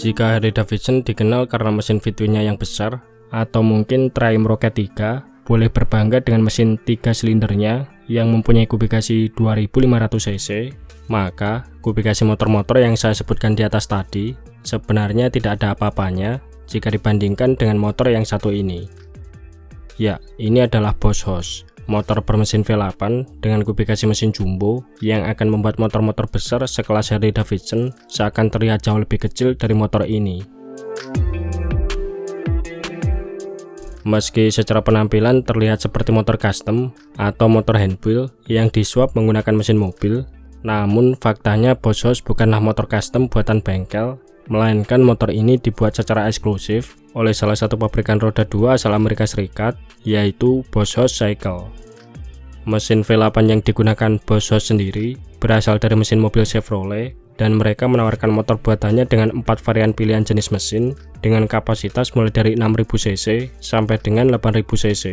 Jika Harley Davidson dikenal karena mesin V-twinnya yang besar, atau mungkin Triumph Rocket 3 boleh berbangga dengan mesin 3 silindernya yang mempunyai kubikasi 2500 cc, maka kubikasi motor-motor yang saya sebutkan di atas tadi sebenarnya tidak ada apa-apanya jika dibandingkan dengan motor yang satu ini. Ya, ini adalah Boss Hoss, motor bermesin V8 dengan kubikasi mesin jumbo yang akan membuat motor-motor besar sekelas Harley Davidson seakan terlihat jauh lebih kecil dari motor ini. Meski secara penampilan terlihat seperti motor custom atau motor handwheel yang disuap menggunakan mesin mobil, namun faktanya Boss Hoss bukanlah motor custom buatan bengkel, melainkan motor ini dibuat secara eksklusif oleh salah satu pabrikan roda 2 asal Amerika Serikat, yaitu Boss Hoss Cycle. Mesin V8 yang digunakan Boss Hoss sendiri berasal dari mesin mobil Chevrolet, dan mereka menawarkan motor buatannya dengan 4 varian pilihan jenis mesin dengan kapasitas mulai dari 6000 cc sampai dengan 8000 cc.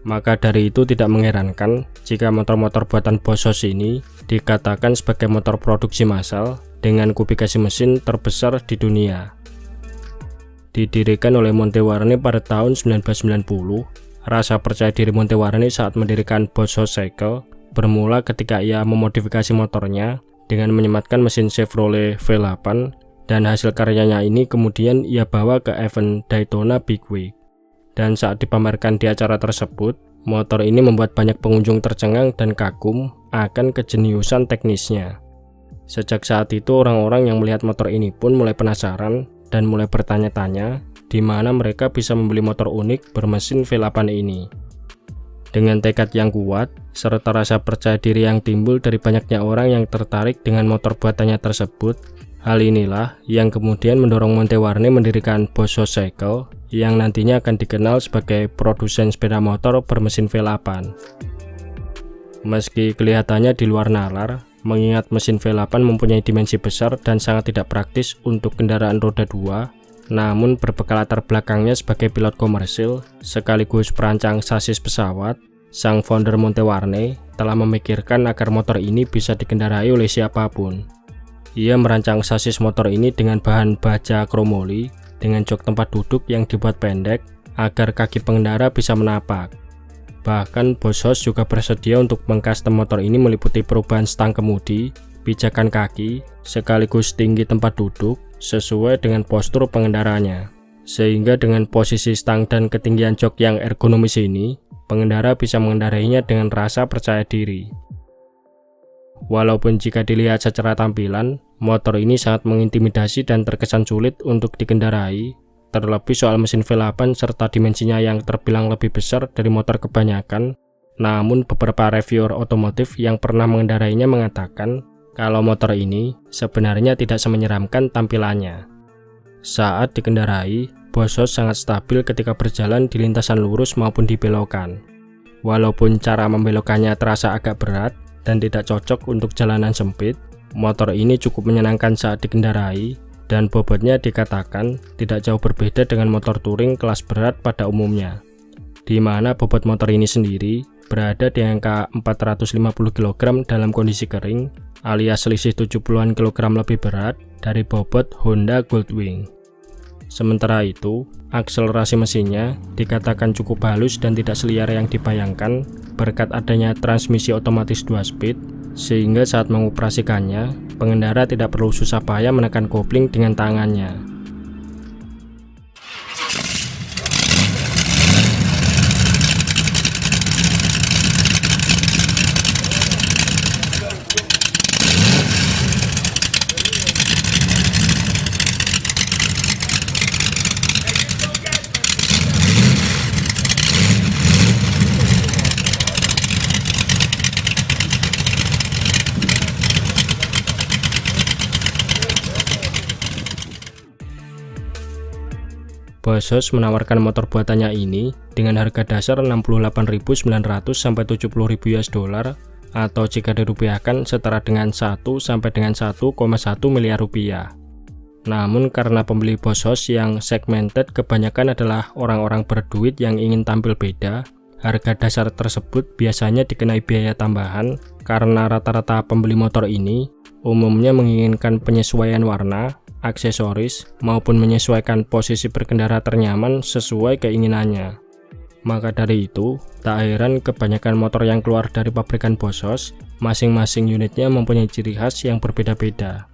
Maka dari itu tidak mengherankan jika motor-motor buatan Boss Hoss ini dikatakan sebagai motor produksi massal dengan kubikasi mesin terbesar di dunia. Didirikan oleh Montewarne pada tahun 1990, rasa percaya diri Montewarne saat mendirikan Boss Hoss Cycle bermula ketika ia memodifikasi motornya dengan menyematkan mesin Chevrolet V8, dan hasil karyanya ini kemudian ia bawa ke event Daytona Big Week. Dan saat dipamerkan di acara tersebut, motor ini membuat banyak pengunjung tercengang dan kagum akan kejeniusan teknisnya. Sejak saat itu orang-orang yang melihat motor ini pun mulai penasaran dan mulai bertanya-tanya di mana mereka bisa membeli motor unik bermesin V8 ini. Dengan tekad yang kuat, serta rasa percaya diri yang timbul dari banyaknya orang yang tertarik dengan motor buatannya tersebut, hal inilah yang kemudian mendorong Montewarne mendirikan Boss Hoss Cycle yang nantinya akan dikenal sebagai produsen sepeda motor bermesin V8. Meski kelihatannya di luar nalar, mengingat mesin V8 mempunyai dimensi besar dan sangat tidak praktis untuk kendaraan roda 2, namun berbekal latar belakangnya sebagai pilot komersil sekaligus perancang sasis pesawat, sang founder Montewarne telah memikirkan agar motor ini bisa dikendarai oleh siapapun. Ia merancang sasis motor ini dengan bahan baja kromoli dengan jok tempat duduk yang dibuat pendek agar kaki pengendara bisa menapak. Bahkan Boss Hoss juga bersedia untuk mengcustom motor ini meliputi perubahan stang kemudi, pijakan kaki, sekaligus tinggi tempat duduk sesuai dengan postur pengendaranya. Sehingga dengan posisi stang dan ketinggian jok yang ergonomis ini, pengendara bisa mengendarainya dengan rasa percaya diri. Walaupun jika dilihat secara tampilan, motor ini sangat mengintimidasi dan terkesan sulit untuk dikendarai, terlebih soal mesin V8 serta dimensinya yang terbilang lebih besar dari motor kebanyakan. Namun beberapa reviewer otomotif yang pernah mengendarainya mengatakan kalau motor ini sebenarnya tidak semenyeramkan tampilannya. Saat dikendarai, Boss Hoss sangat stabil ketika berjalan di lintasan lurus maupun di belokan. Walaupun cara membelokkannya terasa agak berat dan tidak cocok untuk jalanan sempit, motor ini cukup menyenangkan saat dikendarai, dan bobotnya dikatakan tidak jauh berbeda dengan motor touring kelas berat pada umumnya, di mana bobot motor ini sendiri berada di angka 450 kg dalam kondisi kering, alias selisih 70-an kilogram lebih berat dari bobot Honda Goldwing. Sementara itu, akselerasi mesinnya dikatakan cukup halus dan tidak seliar yang dibayangkan berkat adanya transmisi otomatis 2 speed, sehingga saat mengoperasikannya, pengendara tidak perlu susah payah menekan kopling dengan tangannya. Boss Hoss menawarkan motor buatannya ini dengan harga dasar 68.900 sampai 70.000 US dollar, atau jika dirupiahkan setara dengan 1 sampai dengan 1,1 miliar rupiah. Namun karena pembeli Boss Hoss yang segmented kebanyakan adalah orang-orang berduit yang ingin tampil beda, harga dasar tersebut biasanya dikenai biaya tambahan karena rata-rata pembeli motor ini umumnya menginginkan penyesuaian warna aksesoris, maupun menyesuaikan posisi berkendara ternyaman sesuai keinginannya. Maka dari itu, tak heran kebanyakan motor yang keluar dari pabrikan Bosch, masing-masing unitnya mempunyai ciri khas yang berbeda-beda.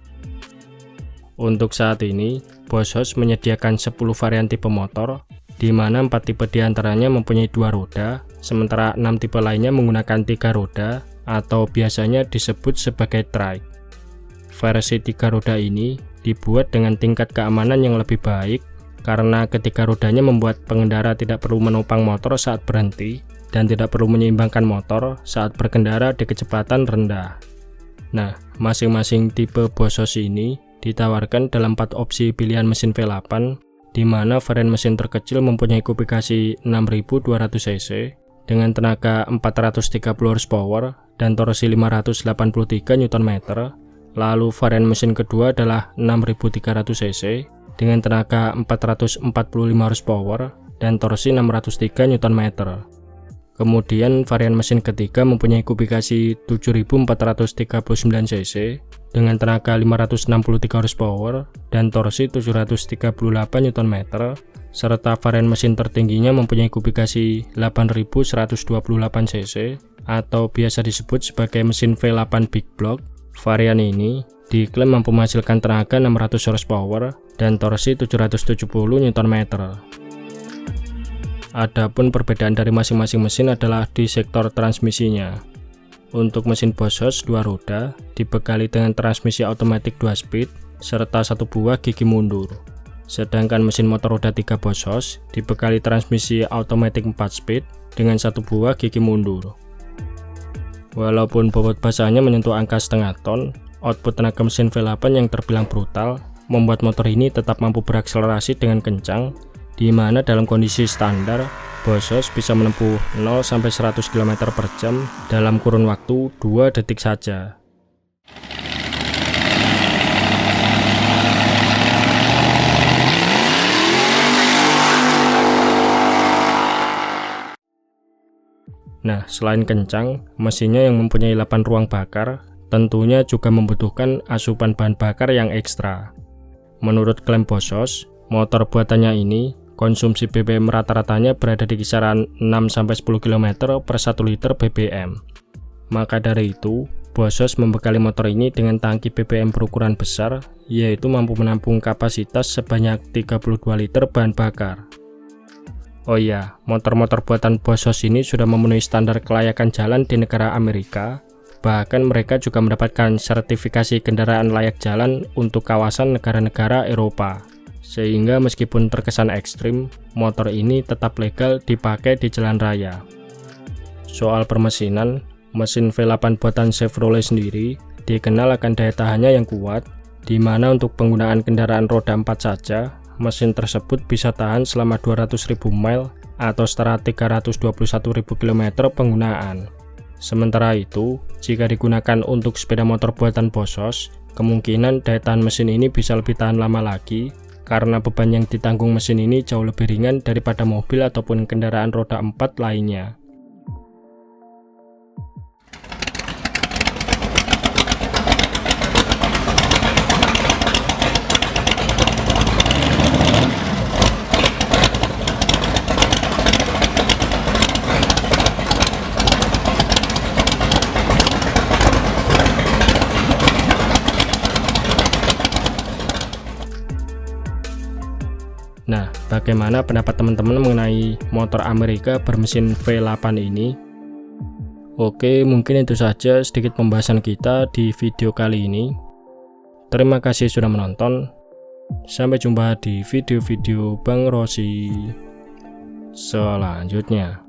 Untuk saat ini, Bosch menyediakan 10 varian tipe motor, di mana 4 tipe diantaranya mempunyai 2 roda, sementara 6 tipe lainnya menggunakan 3 roda, atau biasanya disebut sebagai trike. Versi 3 roda ini dibuat dengan tingkat keamanan yang lebih baik, karena ketika rodanya membuat pengendara tidak perlu menopang motor saat berhenti, dan tidak perlu menyeimbangkan motor saat berkendara di kecepatan rendah. Nah, masing-masing tipe Bosch ini ditawarkan dalam 4 opsi pilihan mesin V8, di mana varian mesin terkecil mempunyai kubikasi 6200 cc dengan tenaga 430 horsepower dan torsi 583 Nm. Lalu varian mesin kedua adalah 6300 cc dengan tenaga 445 horsepower dan torsi 603 Nm. Kemudian varian mesin ketiga mempunyai kubikasi 7439 cc dengan tenaga 563 horsepower dan torsi 738 Nm, serta varian mesin tertingginya mempunyai kubikasi 8128 cc atau biasa disebut sebagai mesin V8 Big Block. Varian ini diklaim mampu menghasilkan tenaga 600 horsepower dan torsi 770 Nm. Adapun perbedaan dari masing-masing mesin adalah di sektor transmisinya. Untuk mesin Bosch 2 roda dibekali dengan transmisi otomatis 2 speed serta 1 buah gigi mundur. Sedangkan mesin motor roda 3 Bosch dibekali transmisi otomatis 4 speed dengan 1 buah gigi mundur. Walaupun bobot basahnya menyentuh angka setengah ton, output tenaga mesin V8 yang terbilang brutal membuat motor ini tetap mampu berakselerasi dengan kencang, di mana dalam kondisi standar Bosch bisa menempuh 0-100 km per jam dalam kurun waktu 2 detik saja. Nah, selain kencang, mesinnya yang mempunyai 8 ruang bakar tentunya juga membutuhkan asupan bahan bakar yang ekstra. Menurut klaim Bosch, motor buatannya ini konsumsi BBM rata-ratanya berada di kisaran 6-10 km per 1 liter BBM. Maka dari itu, Bosch membekali motor ini dengan tangki BBM berukuran besar, yaitu mampu menampung kapasitas sebanyak 32 liter bahan bakar. Oh iya, motor-motor buatan Bosch ini sudah memenuhi standar kelayakan jalan di negara Amerika. Bahkan mereka juga mendapatkan sertifikasi kendaraan layak jalan untuk kawasan negara-negara Eropa. Sehingga meskipun terkesan ekstrim, motor ini tetap legal dipakai di jalan raya. Soal permesinan, mesin V8 buatan Chevrolet sendiri dikenal akan daya tahannya yang kuat, di mana untuk penggunaan kendaraan roda 4 saja, mesin tersebut bisa tahan selama 200.000 mile atau setara 321.000 km penggunaan. Sementara itu, jika digunakan untuk sepeda motor buatan Bosch, kemungkinan daya tahan mesin ini bisa lebih tahan lama lagi, karena beban yang ditanggung mesin ini jauh lebih ringan daripada mobil ataupun kendaraan roda 4 lainnya. Nah, bagaimana pendapat teman-teman mengenai motor Amerika bermesin V8 ini? Oke, mungkin itu saja sedikit pembahasan kita di video kali ini. Terima kasih sudah menonton. Sampai jumpa di video-video Bang Rossi selanjutnya.